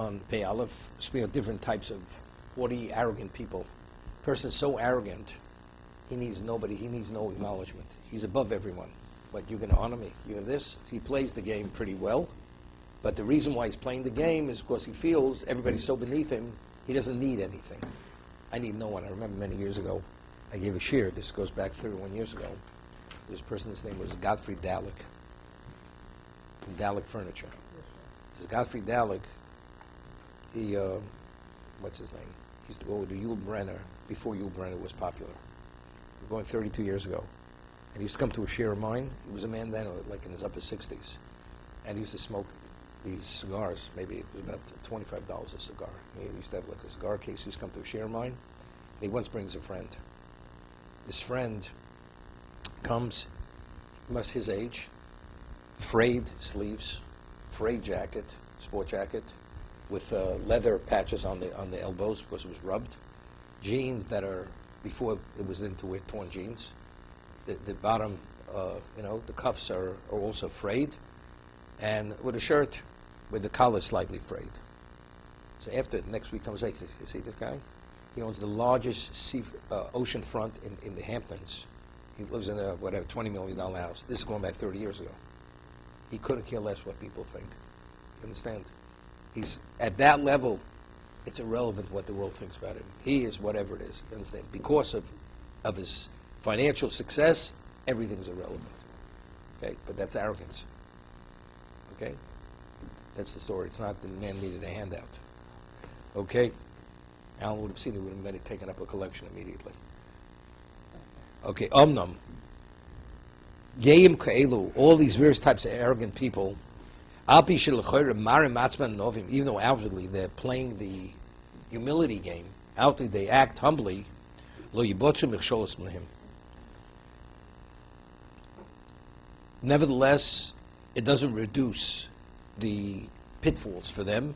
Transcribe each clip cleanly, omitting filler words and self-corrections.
on Pei Aleph, speaking of different types of haughty, arrogant people. Person is so arrogant, he needs nobody, he needs no acknowledgement. He's above everyone. But you're going to honor me, you're this. He plays the game pretty well, but the reason why he's playing the game is because he feels everybody's so beneath him, he doesn't need anything. I need no one. I remember many years ago, I gave a shir, this goes back 31 years ago. This person's name was Godfrey Dalek, from Dalek Furniture. This Godfrey Dalek, he, what's his name? He used to go to Yul Brenner before Yul Brenner was popular. We're going 32 years ago. And he used to come to a share of mine. He was a man then, like in his upper 60s. And he used to smoke these cigars. Maybe it was about $25 a cigar. He used to have like a cigar case. He used to come to a share of mine. And he once brings a friend. This friend comes, almost his age, frayed sleeves, frayed jacket, sport jacket, with leather patches on the elbows because it was rubbed, jeans that are, before it was into wear torn jeans. The bottom, the cuffs are also frayed, and with a shirt with the collar slightly frayed. So after, next week comes, hey, you see this guy? He owns the largest ocean front in the Hamptons. He lives in a, whatever, $20 million house. This is going back 30 years ago. He couldn't care less what people think. You understand? He's at that level, it's irrelevant what the world thinks about him. He is whatever it is. You understand? Because of his financial success, everything's irrelevant. Okay? But that's arrogance. Okay? That's the story. It's not the man needed a handout. Okay? Alan would have seen it, would have taken up a collection immediately. Okay, Omnam. Yeim Ka'elu, all these various types of arrogant people, even though outwardly they're playing the humility game, outwardly they act humbly, nevertheless, it doesn't reduce the pitfalls for them.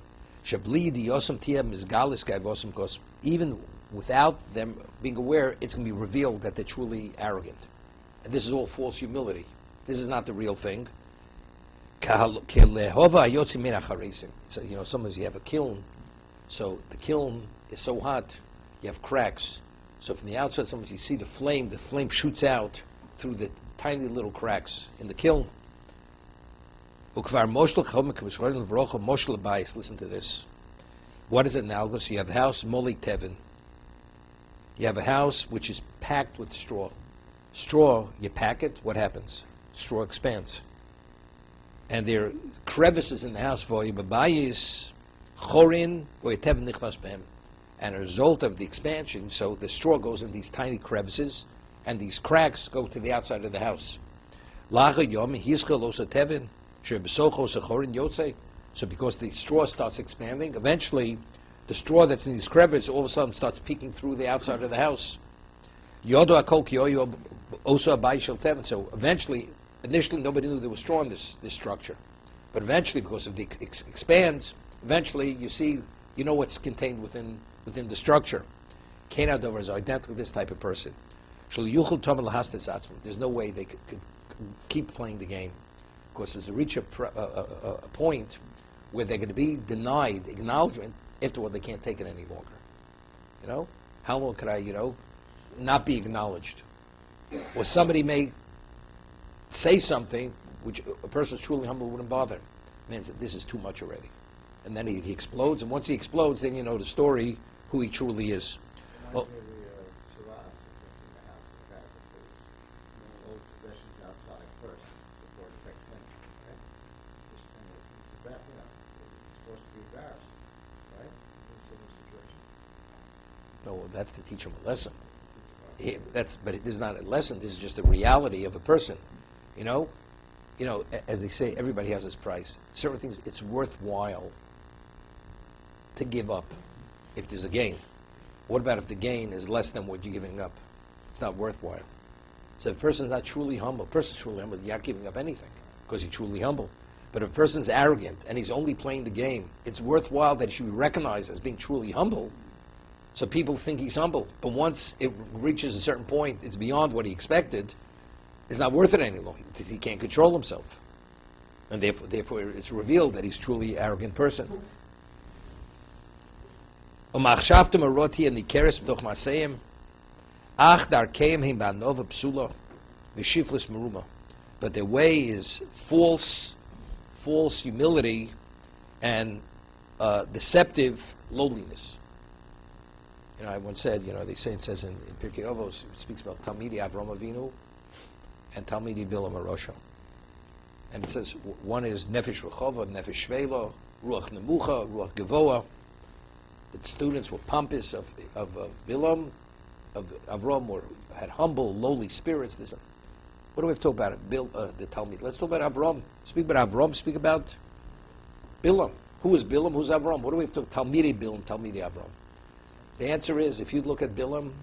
Because even without them being aware, it's going to be revealed that they're truly arrogant. And this is all false humility. This is not the real thing. So, sometimes you have a kiln, so the kiln is so hot, you have cracks. So from the outside, sometimes you see the flame shoots out through the tiny little cracks in the kiln. Listen to this. What is it now? So you have a house, Molik Tevin. You have a house which is packed with straw. Straw, you pack it, what happens? Straw expands. And there are crevices in the house for you. And a result of the expansion, so the straw goes in these tiny crevices, and these cracks go to the outside of the house. So because the straw starts expanding, eventually the straw that's in these crevices all of a sudden starts peeking through the outside of the house. So eventually, initially nobody knew there was straw in this structure. But eventually, because of the expands, eventually you know what's contained within the structure. Kena Dover is identical to this type of person. There's no way they could keep playing the game. Because there's a reach a point where they're going to be denied acknowledgement. Afterward, they can't take it any longer. You know? How long could I, not be acknowledged? Or somebody may say something which a person who's truly humble wouldn't bother. Man said, this is too much already. And then he explodes, and once he explodes, then you know the story, who he truly is. Well, no, that's to teach him a lesson. But this is not a lesson. This is just a reality of a person. As they say, everybody has his price. Certain things, it's worthwhile to give up if there's a gain. What about if the gain is less than what you're giving up? It's not worthwhile. So if a person's not truly humble, you're not giving up anything because you're truly humble. But if a person's arrogant and he's only playing the game, it's worthwhile that he should be recognized as being truly humble. So people think he's humble. But once it reaches a certain point, it's beyond what he expected, it's not worth it any longer because he can't control himself. And therefore it's revealed that he's truly an arrogant person. Umachshavtem aroti and nikeres b'toch maseim. Ach darkeim him ba'nova psula v'shiflis meruma. But their way is false humility and deceptive lowliness. I once said, they say it says in Pirkei Avos, it speaks about Talmidi Avram Avinu and Talmidi Bilam Arosha. And it says one is Nefesh Rechova, Nefesh Shvela, Ruach Nemucha, Ruach Gevoa. The students were pompous of Bilam, of Avram had humble, lowly spirits. What do we have to talk about? The Talmud. Let's talk about Avram. Speak about Avram. Speak about Bilam. Who is Bilam? Who's Avram? What do we have to talk about? Talmidi Bilam, Talmidi Avram. The answer is, if you look at Bilam,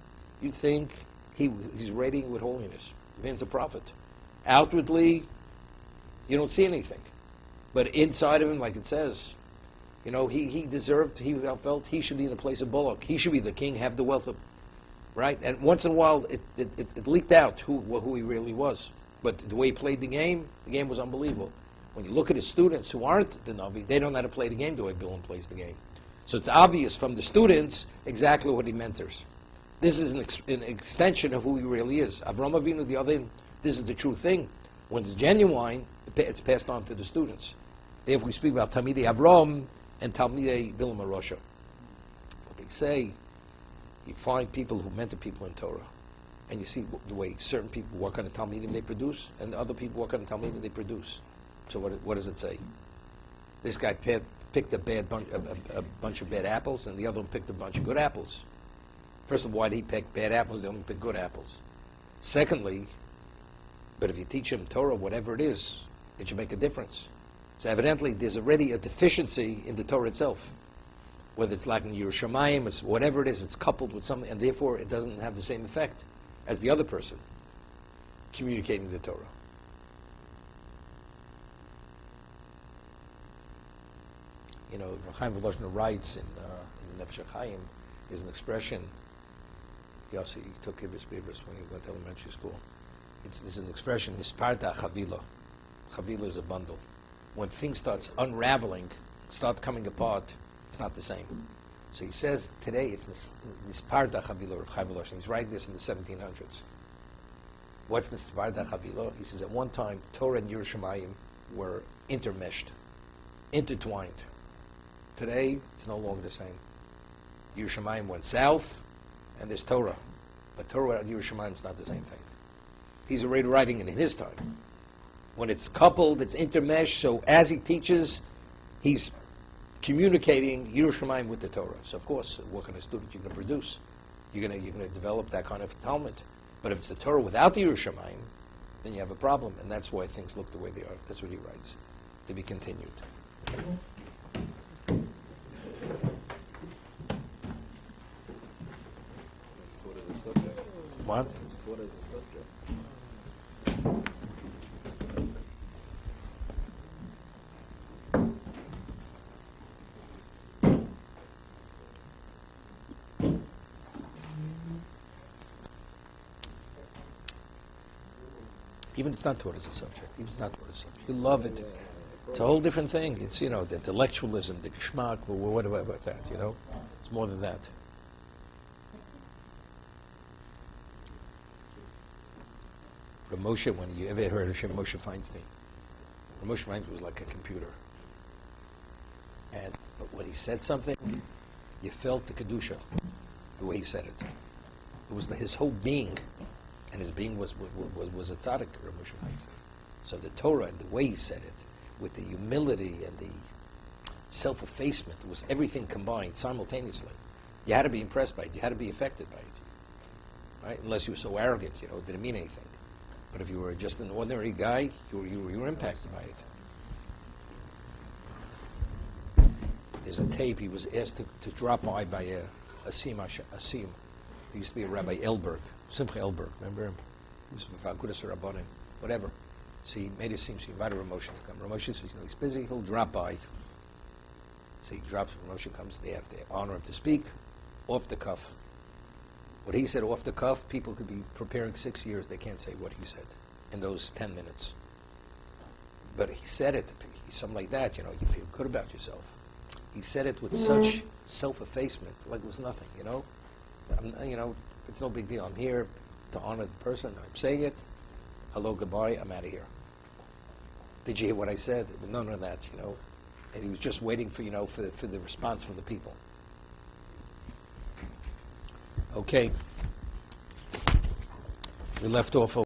you think he's radiating with holiness. The man's a prophet. Outwardly, you don't see anything. But inside of him, like it says, he deserved, he felt he should be in the place of Balak. He should be the king, have the wealth of, right? And once in a while, it leaked out who he really was. But the way he played the game was unbelievable. When you look at his students who aren't the Navi, they don't know how to play the game the way Bilam plays the game. So it's obvious from the students exactly what he mentors. This is an extension of who he really is. Avram Avinu, the other, this is the true thing. When it's genuine, it's passed on to the students. If we speak about Talmidei Avram and Talmidei Bilam Arosha, what they say, you find people who mentor people in Torah, and you see the way certain people work on the Talmidim they produce, and other people work on the Talmidim they produce. So what does it say? This guy picked a bunch of bad apples, and the other one picked a bunch of good apples. First of all, why did he pick bad apples? The other one picked good apples. Secondly, but if you teach him Torah, whatever it is, it should make a difference. So evidently, there's already a deficiency in the Torah itself. Whether it's like in Yerushalayim, it's whatever it is, it's coupled with something, and therefore it doesn't have the same effect as the other person communicating the Torah. Chaim Volozhiner writes in Nefesh HaChaim, is an expression. Yossi took Kibbutz Bibros when he went to elementary school. It's an expression, Nisparta Chavila. Chavila is a bundle. When things starts unraveling, start coming apart, it's not the same. So he says today it's Nisparta Chavila of Chaim Volozhiner. He's writing this in the 1700s. What's Nisparta Chavila? He says at one time Torah and Yerushalayim were intermeshed, intertwined. Today, it's no longer the same. Yerushalayim went south, and there's Torah. But Torah and Yerushalayim is not the same thing. He's already writing it in his time. When it's coupled, it's intermeshed, so as he teaches, he's communicating Yerushalayim with the Torah. So of course, what kind of student you're going to produce? You're going to develop that kind of Talmud. But if it's the Torah without the Yerushalayim, then you have a problem, and that's why things look the way they are. That's what he writes. To be continued. What? What is the subject? Even it's not taught as a subject. Even it's not taught as a subject. You love it. It's a whole different thing. It's, the intellectualism, the geschmack, what about that, It's more than that. Moshe, when you ever heard of Moshe Feinstein? Moshe Feinstein was like a computer. And when he said something, you felt the Kedusha, the way he said it. It was his whole being, and his being was a tzaddik, Moshe Feinstein. So the Torah and the way he said it, with the humility and the self-effacement, it was everything combined simultaneously. You had to be impressed by it. You had to be affected by it. Right? Unless you were so arrogant, it didn't mean anything. But if you were just an ordinary guy, you were impacted by it. There's a tape he was asked to drop by a Asim. There used to be a Rabbi Elberg, Simcha Elberg, remember him? He was from Agudas Rabbanim, whatever. So he made a seem, so he invited Ramosha to come. Ramosha says, he's busy, he'll drop by. So he drops, Ramosha comes, they have to honor him to speak, off the cuff. What he said off the cuff, people could be preparing 6 years, they can't say what he said in those 10 minutes. But he said it, something like that, you feel good about yourself. He said it with such self-effacement, like it was nothing, you know. It's no big deal. I'm here to honor the person. I'm saying it. Hello, goodbye. I'm out of here. Did you hear what I said? None of that, you know. And he was just waiting for, for the response from the people. Okay. We left off.